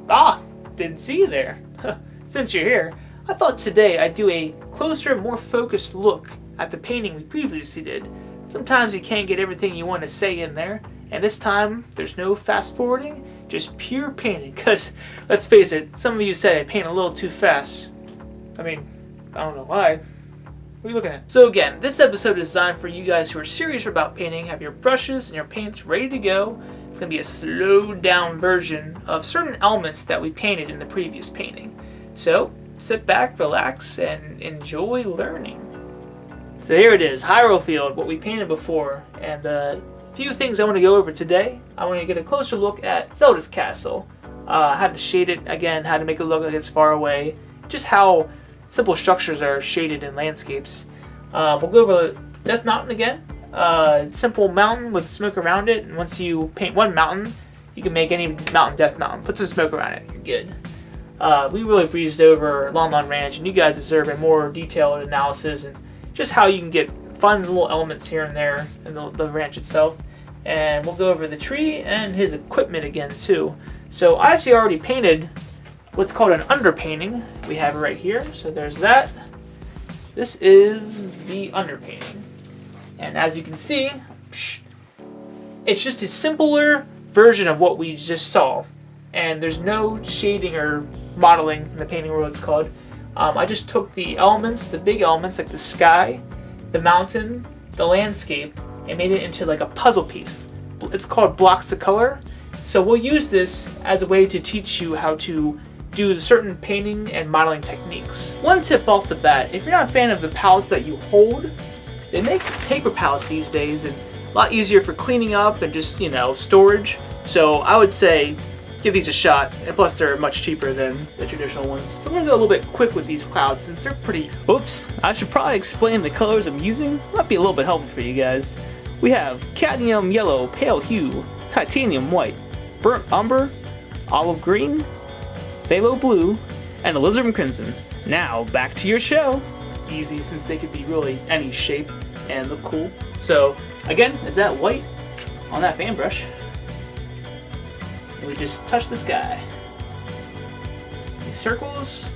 Ah, didn't see you there. Since you're here, I thought today I'd do a closer, more focused look at the painting we previously did. Sometimes you can't get everything you want to say in there, and this time there's no fast forwarding, just pure painting, because let's face it, some of you said I paint a little too fast. I mean, I don't know why. What are you looking at? So again, this episode is designed for you guys who are serious about painting, have your brushes and your paints ready to go. It's going to be a slowed down version of certain elements that we painted in the previous painting. So sit back, relax, and enjoy learning. So here it is, Hyrule Field, what we painted before, and a few things I want to go over today. I want to get a closer look at Zelda's castle, how to shade it again, how to make it look like it's far away, just how simple structures are shaded in landscapes. We'll go over Death Mountain again, simple mountain with smoke around it, and once you paint one mountain, you can make any mountain Death Mountain. Put some smoke around it, you're good. We really breezed over Lon Lon Ranch, and you guys deserve a more detailed analysis and just how you can get fun little elements here and there in the ranch itself. And we'll go over the tree and his equipment again too. So I actually already painted what's called an underpainting. We have it right here. So there's that. This is the underpainting. And as you can see, it's just a simpler version of what we just saw. And there's no shading or modeling in the painting world, it's called. I just took the elements, the big elements like the sky, the mountain, the landscape, and made it into like a puzzle piece. It's called blocks of color. So we'll use this as a way to teach you how to do certain painting and modeling techniques. One tip off the bat, if you're not a fan of the palettes that you hold, they make paper palettes these days and a lot easier for cleaning up and just, storage. So I would say give these a shot, and plus they're much cheaper than the traditional ones. So I'm going to go a little bit quick with these clouds since they're pretty... Oops, I should probably explain the colors I'm using. Might be a little bit helpful for you guys. We have cadmium yellow, pale hue, titanium white, burnt umber, olive green, phthalo blue, and alizarin crimson. Now back to your show. Easy since they could be really any shape and look cool. So again, is that white on that fan brush? We just touch the sky. These circles,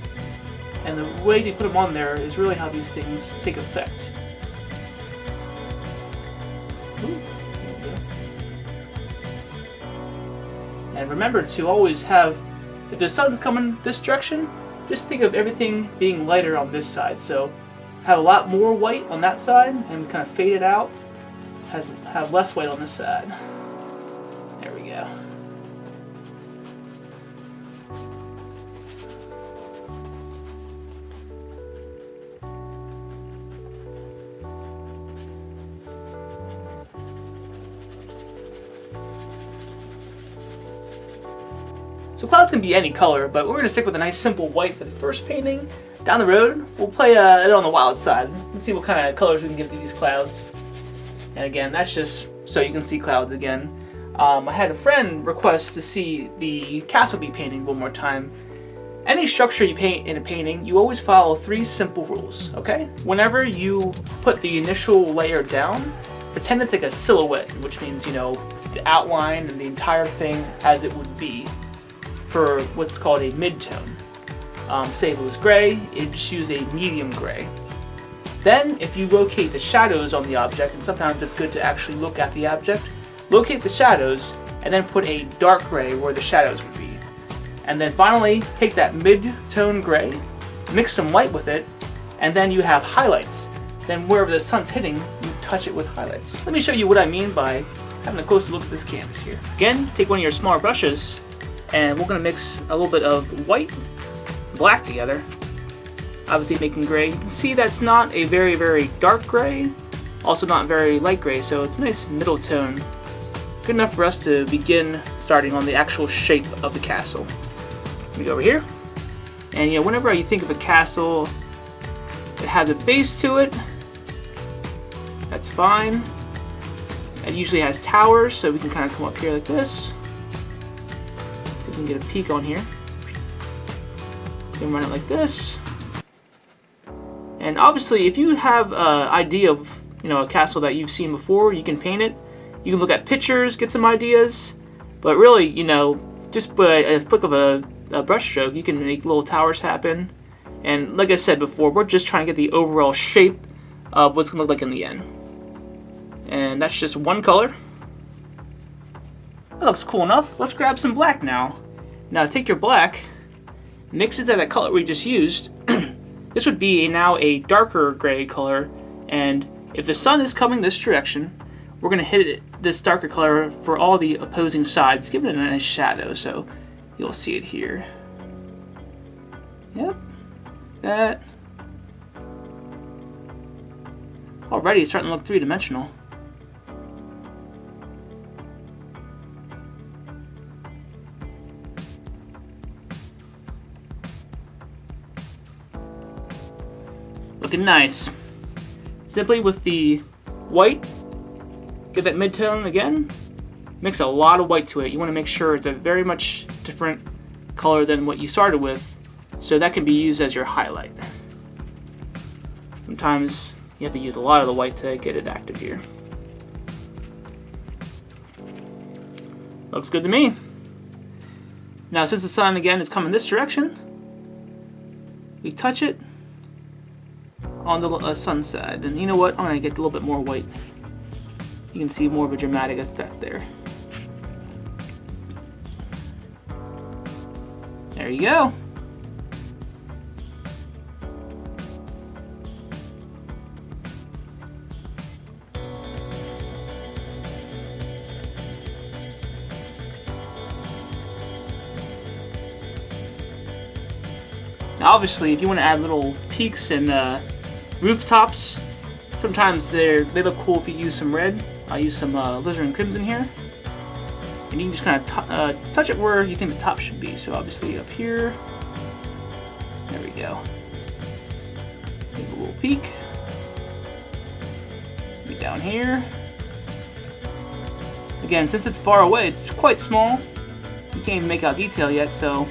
and the way they put them on there is really how these things take effect. Ooh, there we go. And remember to always have, if the sun's coming this direction, just think of everything being lighter on this side. So have a lot more white on that side and kind of fade it out. Have less white on this side. There we go. So clouds can be any color, but we're going to stick with a nice simple white for the first painting. Down the road, we'll play it on the wild side. Let's see what kind of colors we can give to these clouds. And again, that's just so you can see clouds again. I had a friend request to see the castle be painted one more time. Any structure you paint in a painting, you always follow 3 simple rules, okay? Whenever you put the initial layer down, pretend it's like a silhouette, which means, the outline and the entire thing as it would be for what's called a mid-tone. Say if it was gray, you'd just use a medium gray. Then, if you locate the shadows on the object, and sometimes it's good to actually look at the object, locate the shadows, and then put a dark gray where the shadows would be. And then finally, take that mid-tone gray, mix some white with it, and then you have highlights. Then wherever the sun's hitting, you touch it with highlights. Let me show you what I mean by having a closer look at this canvas here. Again, take one of your smaller brushes, and we're going to mix a little bit of white and black together, obviously making gray. You can see that's not a very, very dark gray, also not very light gray, so it's a nice middle tone. Good enough for us to begin starting on the actual shape of the castle. Let me go over here. And whenever you think of a castle, it has a base to it. That's fine. It usually has towers, so we can kind of come up here like this. We can get a peek on here. We can run it like this. And obviously, if you have an idea of a castle that you've seen before, you can paint it. You can look at pictures, get some ideas. But really, just by a flick of a brush stroke, you can make little towers happen. And like I said before, we're just trying to get the overall shape of what's going to look like in the end. And that's just one color. That looks cool enough. Let's grab some black now. Now take your black, mix it to that color we just used. This would be now a darker gray color, and if the sun is coming this direction, we're going to hit this darker color for all the opposing sides, giving it a nice shadow, so you'll see it here. Yep, that. Already it's starting to look three-dimensional. Looking nice. Simply with the white, get that mid-tone again, mix a lot of white to it. You want to make sure it's a very much different color than what you started with, so that can be used as your highlight. Sometimes you have to use a lot of the white to get it active here. Looks good to me. Now since the sun again is coming this direction, we touch it on the sun side, and you know what, I'm going to get a little bit more white. You can see more of a dramatic effect there. There you go. Now obviously if you want to add little peaks and rooftops, sometimes they look cool if you use some red. I'll use some alizarin crimson here, and you can just kind of touch it where you think the top should be. So obviously up here, there we go. Give a little peak. Be down here. Again, since it's far away, it's quite small. You can't even make out detail yet, so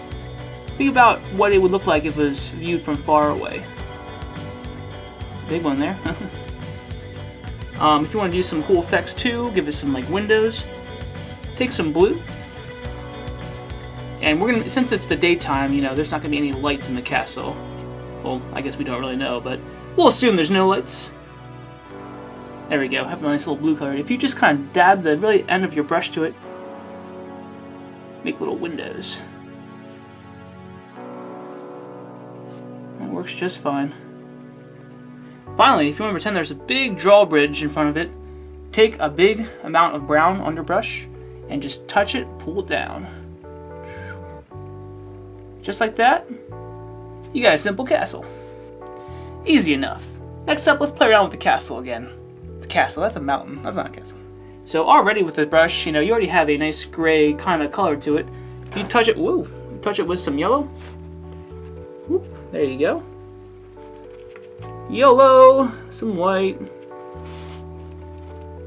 think about what it would look like if it was viewed from far away. Big one there. If you want to do some cool effects too, give it some like windows. Take some blue, and we're gonna, since it's the daytime, you know, there's not gonna be any lights in the castle. Well, I guess we don't really know, but we'll assume there's no lights. There we go. Have a nice little blue color. If you just kind of dab the really end of your brush to it, make little windows. That works just fine. Finally, if you want to pretend there's a big drawbridge in front of it, take a big amount of brown on your brush and just touch it, pull it down. Just like that, you got a simple castle. Easy enough. Next up, let's play around with the castle again. The castle, that's a mountain, that's not a castle. So already with the brush, you know, you already have a nice gray kind of color to it. You touch it, woo, you touch it with some yellow. Whoop, there you go. Yellow, some white.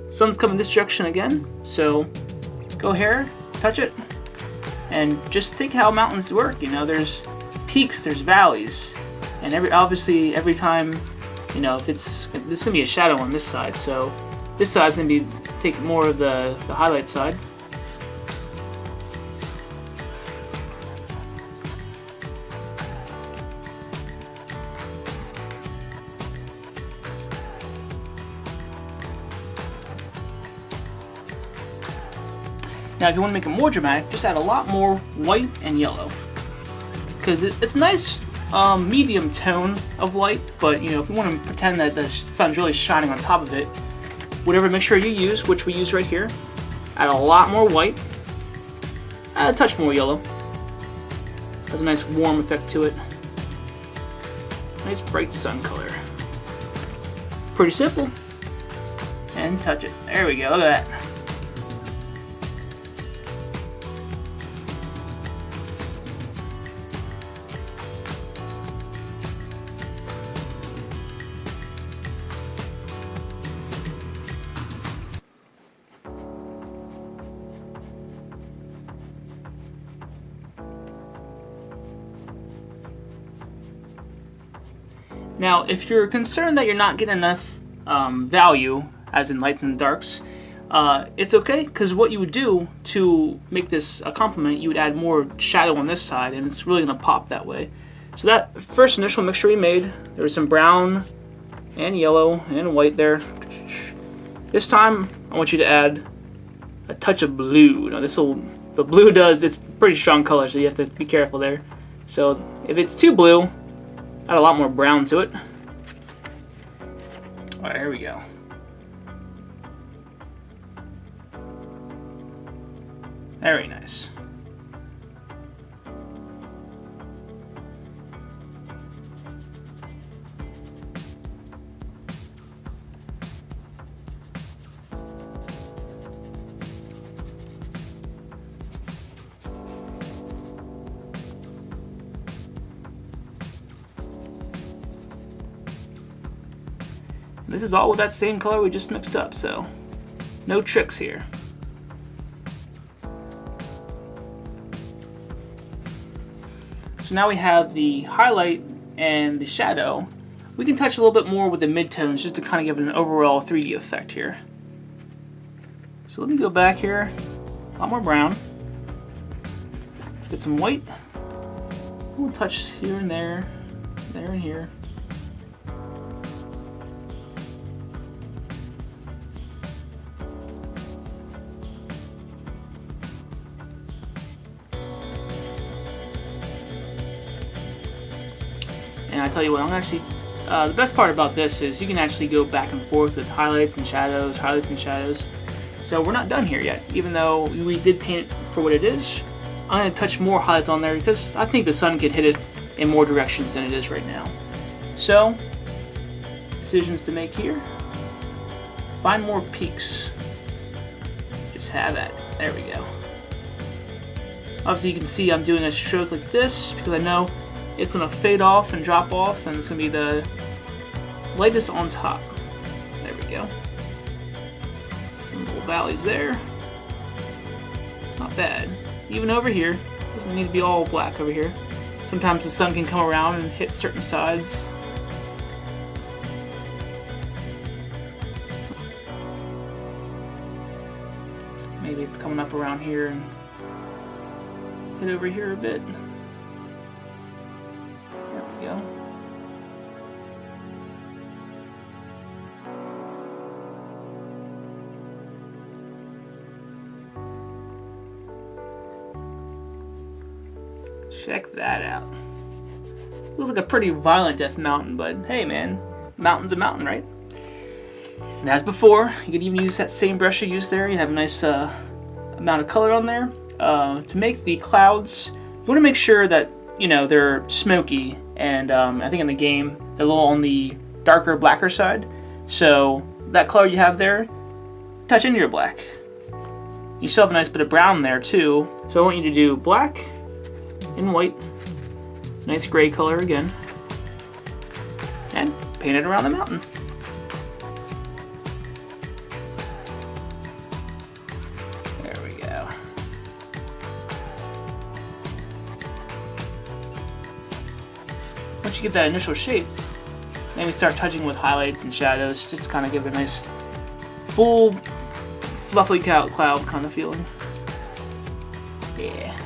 Sun's coming this direction again, so go here, touch it, and just think how mountains work. You know, there's peaks, there's valleys, and obviously every time, you know, if there's gonna be a shadow on this side, so this side's gonna be take more of the highlight side. Now if you want to make it more dramatic, just add a lot more white and yellow. Because it's a nice medium tone of light, but you know, if you want to pretend that the sun's really shining on top of it, whatever mixture you use, which we use right here, add a lot more white, add a touch more yellow. Has a nice warm effect to it. Nice bright sun color. Pretty simple. And touch it. There we go, look at that. Now, if you're concerned that you're not getting enough value, as in lights and darks, it's okay, because what you would do to make this a complement, you would add more shadow on this side, and it's really going to pop that way. So that first initial mixture we made, there was some brown and yellow and white there. This time, I want you to add a touch of blue. Now the blue it's pretty strong color, so you have to be careful there. So if it's too blue, add a lot more brown to it. All right, here we go. Very nice. And this is all with that same color we just mixed up, so no tricks here. So now we have the highlight and the shadow. We can touch a little bit more with the midtones just to kind of give it an overall 3D effect here. So let me go back here, a lot more brown. Get some white. We'll touch here and there and here. And I tell you what, I'm actually, the best part about this is you can actually go back and forth with highlights and shadows. So we're not done here yet. Even though we did paint it for what it is, I'm going to touch more highlights on there because I think the sun could hit it in more directions than it is right now. So, decisions to make here. Find more peaks. Just have that. There we go. Obviously you can see I'm doing a stroke like this because I know it's going to fade off and drop off, and it's going to be the lightest on top. There we go. Some little valleys there. Not bad. Even over here, doesn't need to be all black over here. Sometimes the sun can come around and hit certain sides. Maybe it's coming up around here and hit over here a bit. Go. Check that out. Looks like a pretty violent Death Mountain, but hey man, mountain's a mountain, right? And as before, you could even use that same brush you used there. You have a nice amount of color on there. To make the clouds, you want to make sure that they're smoky. And I think in the game, they're a little on the darker, blacker side. So that color you have there, touch into your black. You still have a nice bit of brown there too. So I want you to do black and white. Nice gray color again. And paint it around the mountain. There we go. Once you get that initial shape, maybe start touching with highlights and shadows, just to kind of give it a nice, full, fluffy cloud kind of feeling. Yeah.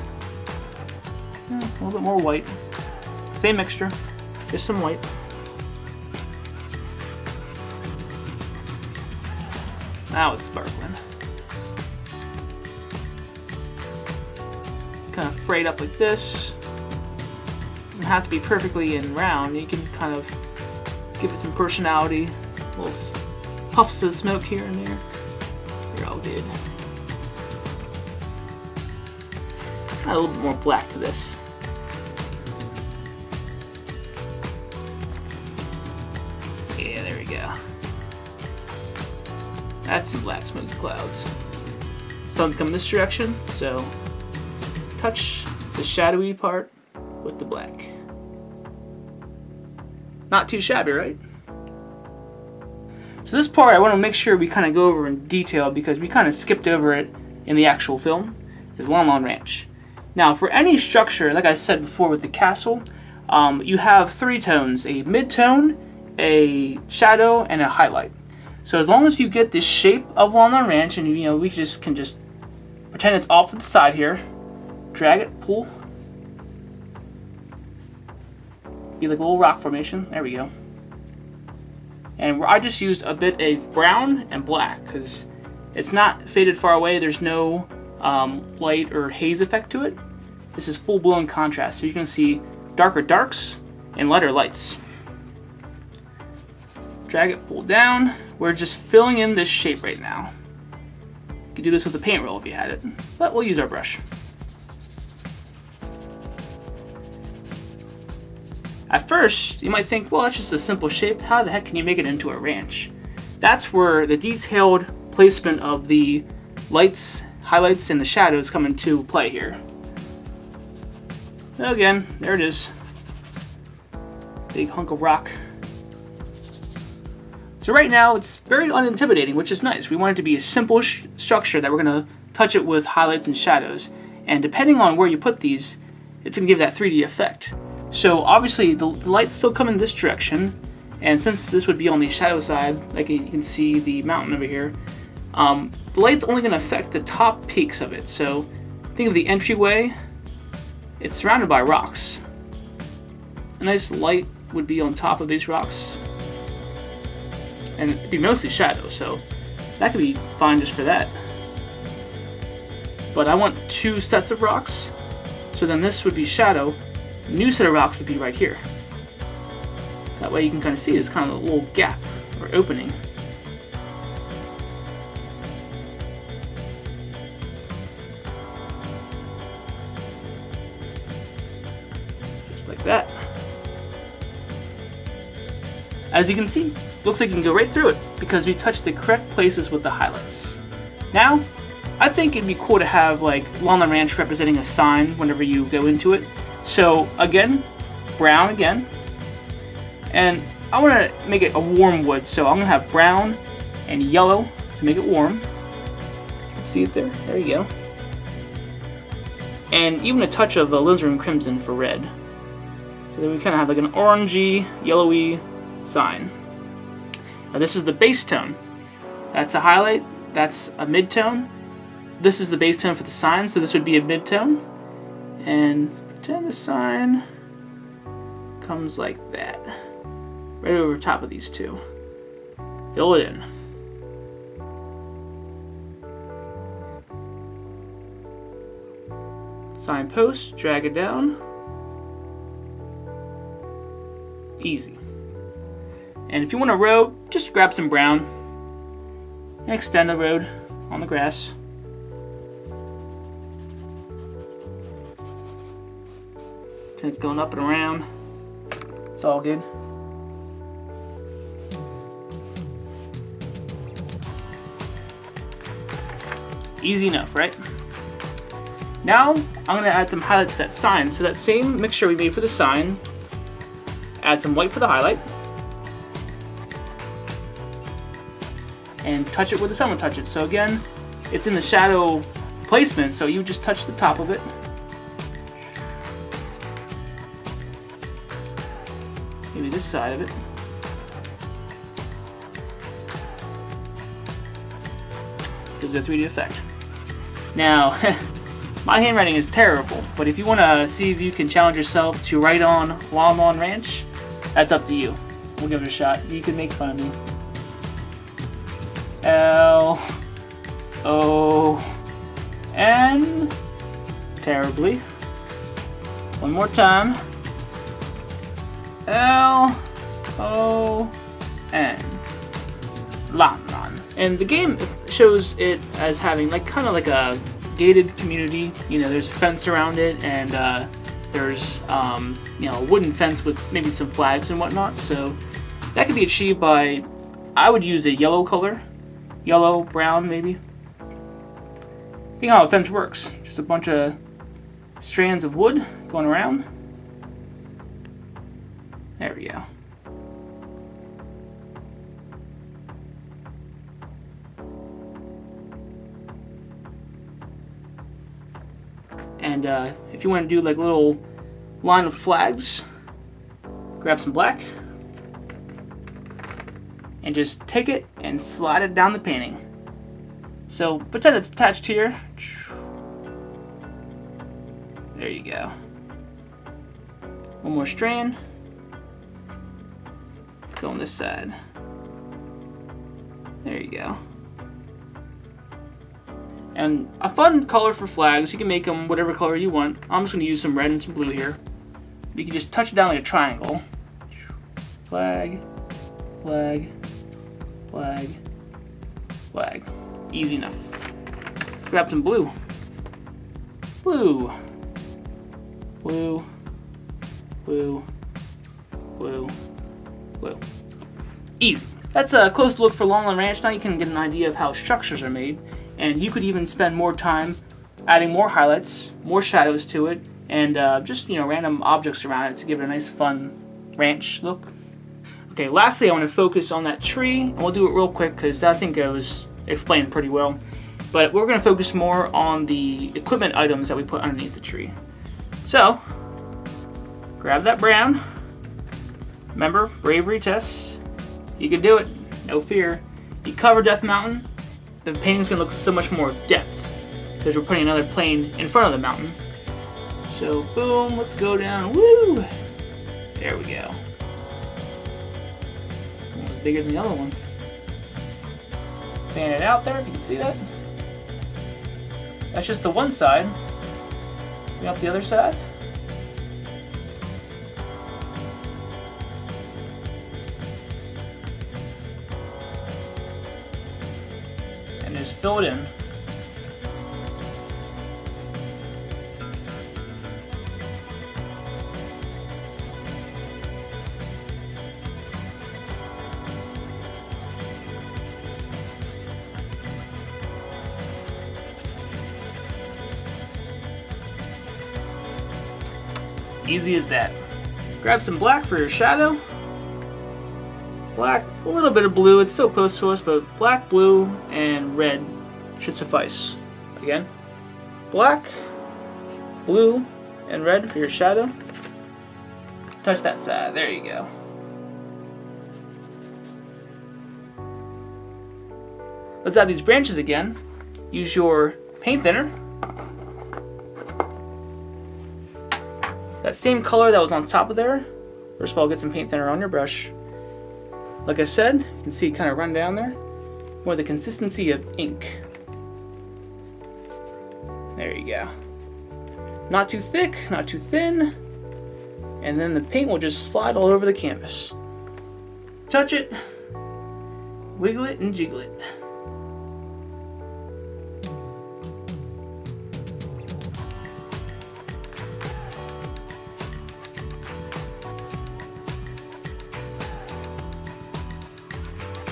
A little bit more white. Same mixture, just some white. Now it's sparkling. Kind of frayed up like this. Doesn't have to be perfectly in round. You can kind of give it some personality. Little puffs of smoke here and there. You're all good. Add a little bit more black to this. Yeah, there we go. That's some black smoky clouds. Sun's coming this direction, so touch the shadowy part with the black. Not too shabby, right? So this part I want to make sure we kind of go over in detail because we kind of skipped over it in the actual film, is Lon Lon Ranch. Now for any structure, like I said before with the castle, you have three tones, a mid-tone, a shadow, and a highlight. So as long as you get the shape of Walnut Ranch, and we can just pretend it's off to the side here, drag it, pull, be like a little rock formation. There we go. And I just used a bit of brown and black because it's not faded far away. There's no light or haze effect to it. This is full-blown contrast, so you can see darker darks and lighter lights. Drag it, pull down. We're just filling in this shape right now. You could do this with a paint roll if you had it, but we'll use our brush. At first, you might think, well, that's just a simple shape. How the heck can you make it into a ranch? That's where the detailed placement of the lights, highlights, and the shadows come into play here. Again, there it is. Big hunk of rock. So right now, it's very unintimidating, which is nice. We want it to be a simple structure that we're going to touch it with highlights and shadows. And depending on where you put these, it's going to give that 3D effect. So obviously, the lights still come in this direction. And since this would be on the shadow side, like you can see the mountain over here, the light's only going to affect the top peaks of it. So think of the entryway. It's surrounded by rocks. A nice light would be on top of these rocks. And it'd be mostly shadow, so that could be fine just for that. But I want 2 sets of rocks, so then this would be shadow. The new set of rocks would be right here. That way you can kind of see there's kind of a little gap or opening. Just like that. As you can see, looks like you can go right through it because we touched the correct places with the highlights. Now, I think it'd be cool to have like Walnut Ranch representing a sign whenever you go into it. So again, brown again. And I want to make it a warm wood, so I'm going to have brown and yellow to make it warm. You can see it there. There you go. And even a touch of alizarin crimson for red. So then we kind of have like an orangey, yellowy sign. Now this is the base tone. That's a highlight. That's a mid-tone. This is the base tone for the sign, so this would be a mid-tone. And pretend the sign comes like that. Right over top of these two. Fill it in. Signpost, drag it down. Easy. And if you want a road, just grab some brown and extend the road on the grass. And it's going up and around. It's all good. Easy enough, right? Now, I'm going to add some highlight to that sign. So that same mixture we made for the sign, add some white for the highlight, and touch it where the sun would touch it. So again, it's in the shadow placement, so you just touch the top of it. Maybe this side of it. Gives it a 3D effect. Now, my handwriting is terrible, but if you want to see if you can challenge yourself to write on Walnut Ranch, that's up to you. We'll give it a shot. You can make fun of me. L-O-N. Terribly. One more time. L-O-N. Lon. And the game shows it as having like kind of like a gated community. You know, there's a fence around it, and there's you know, a wooden fence with maybe some flags and whatnot. So that could be achieved by, I would use a yellow color, yellow, brown maybe. You know how a fence works. Just a bunch of strands of wood going around. There we go. And if you want to do like a little line of flags, grab some black and just take it and slide it down the painting. So pretend it's attached here. There you go. One more strand. Go on this side. There you go. And a fun color for flags, you can make them whatever color you want. I'm just going to use some red and some blue here. You can just touch it down like a triangle. Flag, flag, flag, flag. Easy enough. Grab some blue. Blue. Blue. Blue. Blue. Blue. Easy. That's a close look for Longland Ranch. Now you can get an idea of how structures are made, and you could even spend more time adding more highlights, more shadows to it, and just random objects around it to give it a nice fun ranch look. Okay, lastly I want to focus on that tree, and we'll do it real quick because I think it was explained pretty well. But we're going to focus more on the equipment items that we put underneath the tree. So, grab that brown. Remember, bravery test. You can do it, no fear. You cover Death Mountain, the painting's going to look so much more depth because we're putting another plane in front of the mountain. So, boom, let's go down. Woo! There we go. One was bigger than the other one. Fan it out there if you can see that. That's just the one side. Bring up the other side. And just fill it in. Easy as that. Grab some black for your shadow. Black, a little bit of blue, it's still close to us, but black, blue, and red should suffice. Again, black, blue, and red for your shadow. Touch that side, there you go. Let's add these branches again. Use your paint thinner. That same color that was on top of there. First of all, get some paint thinner on your brush. Like I said, you can see it kind of run down there. More the consistency of ink. There you go. Not too thick, not too thin. And then the paint will just slide all over the canvas. Touch it, wiggle it, and jiggle it.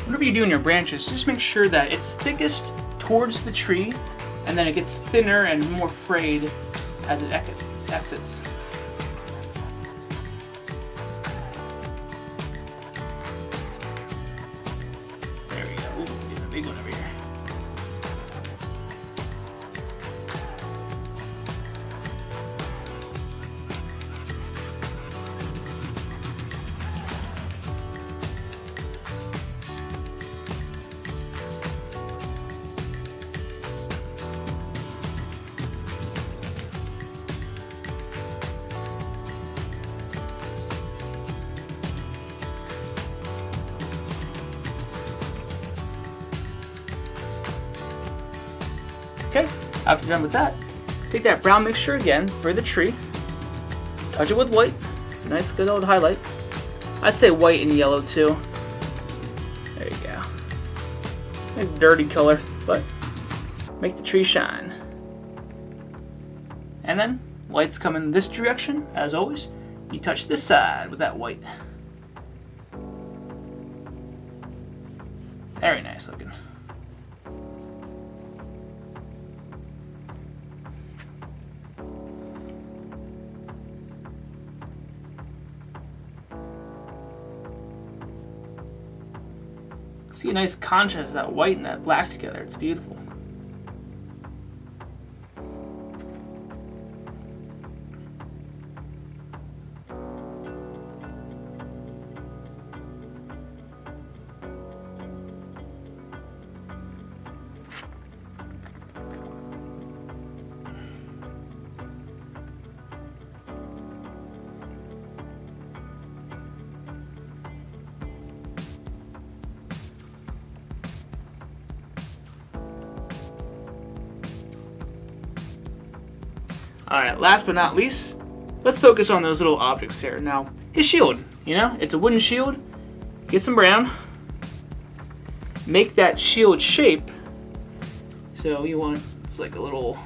Whatever you do in your branches, just make sure that it's thickest towards the tree, and then it gets thinner and more frayed as it exits. There we go. Ooh, getting a big one over here. Okay, after you're done with that, take that brown mixture again for the tree, touch it with white. It's a nice good old highlight. I'd say white and yellow too. There you go. Nice dirty color, but make the tree shine. And then lights come in this direction, as always. You touch this side with that white. Very nice looking. See a nice contrast of that white and that black together. It's beautiful. Alright, last but not least, let's focus on those little objects there. Now, his shield, you know, it's a wooden shield. Get some brown. Make that shield shape. So you want, it's like a little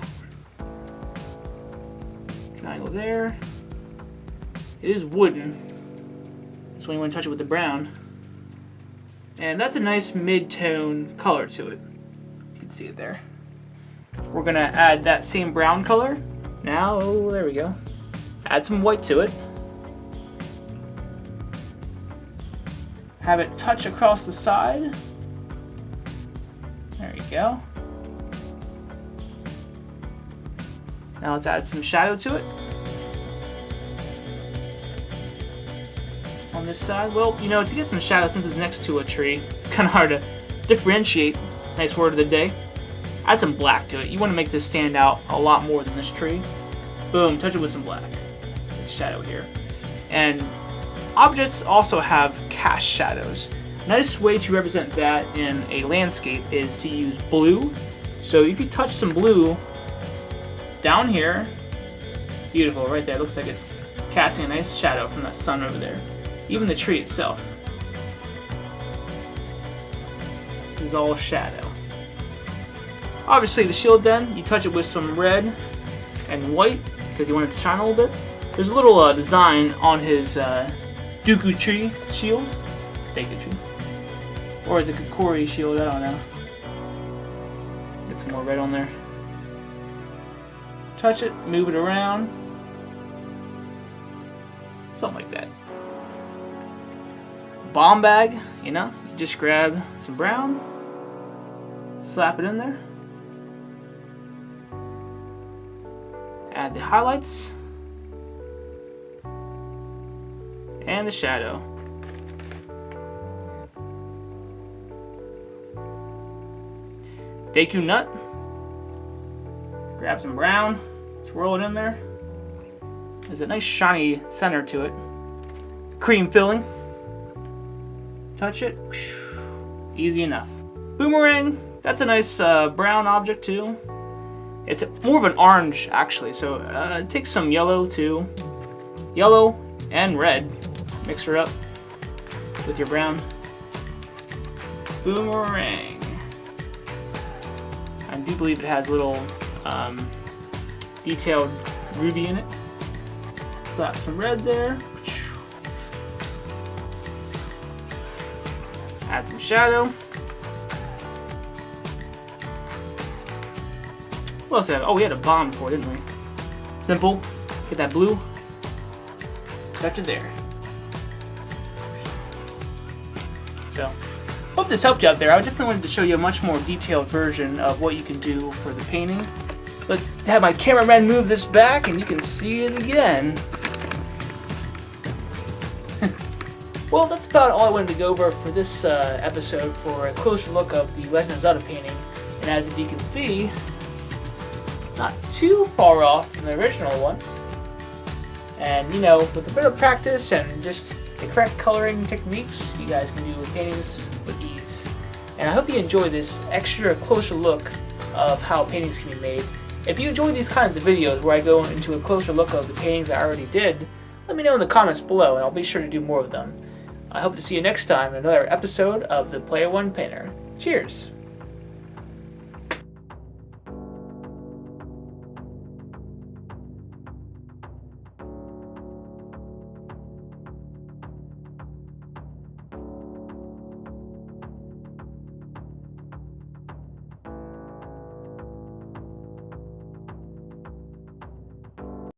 triangle there. It is wooden. That's when you want to touch it with the brown. And that's a nice mid-tone color to it. You can see it there. We're gonna add that same brown color. Now, oh, there we go. Add some white to it. Have it touch across the side. There you go. Now let's add some shadow to it. On this side, well, you know, to get some shadow since it's next to a tree, it's kind of hard to differentiate. Nice word of the day. Add some black to it. You want to make this stand out a lot more than this tree. Boom, touch it with some black. Shadow here. And objects also have cast shadows. A nice way to represent that in a landscape is to use blue. So if you touch some blue down here, beautiful, right there. Looks like it's casting a nice shadow from that sun over there. Even the tree itself. This is all shadow. Obviously the shield then, you touch it with some red and white because you want it to shine a little bit. There's a little design on his Dooku tree shield. Deku tree. Or is it Kokori shield? I don't know. Get some more red on there. Touch it, move it around. Something like that. Bomb bag, you know, you just grab some brown, slap it in there. Add the highlights. And the shadow. Deku nut. Grab some brown, swirl it in there. There's a nice shiny center to it. Cream filling. Touch it. Easy enough. Boomerang. That's a nice brown object too. It's more of an orange actually, so take some yellow too. Yellow and red. Mix her up with your brown. Boomerang. I do believe it has a little detailed ruby in it. Slap some red there. Add some shadow. What else did I have? Oh, we had a bomb before, didn't we? Simple. Get that blue. Touch it there. So, hope this helped you out there. I definitely wanted to show you a much more detailed version of what you can do for the painting. Let's have my cameraman move this back and you can see it again. Well, that's about all I wanted to go over for this episode for a closer look of the Legend of Zelda painting. And as you can see, not too far off from the original one. And you know, with a bit of practice and just the correct coloring techniques, you guys can do paintings with ease. And I hope you enjoy this extra closer look of how paintings can be made. If you enjoy these kinds of videos where I go into a closer look of the paintings I already did, let me know in the comments below and I'll be sure to do more of them. I hope to see you next time in another episode of The Player One Painter. Cheers!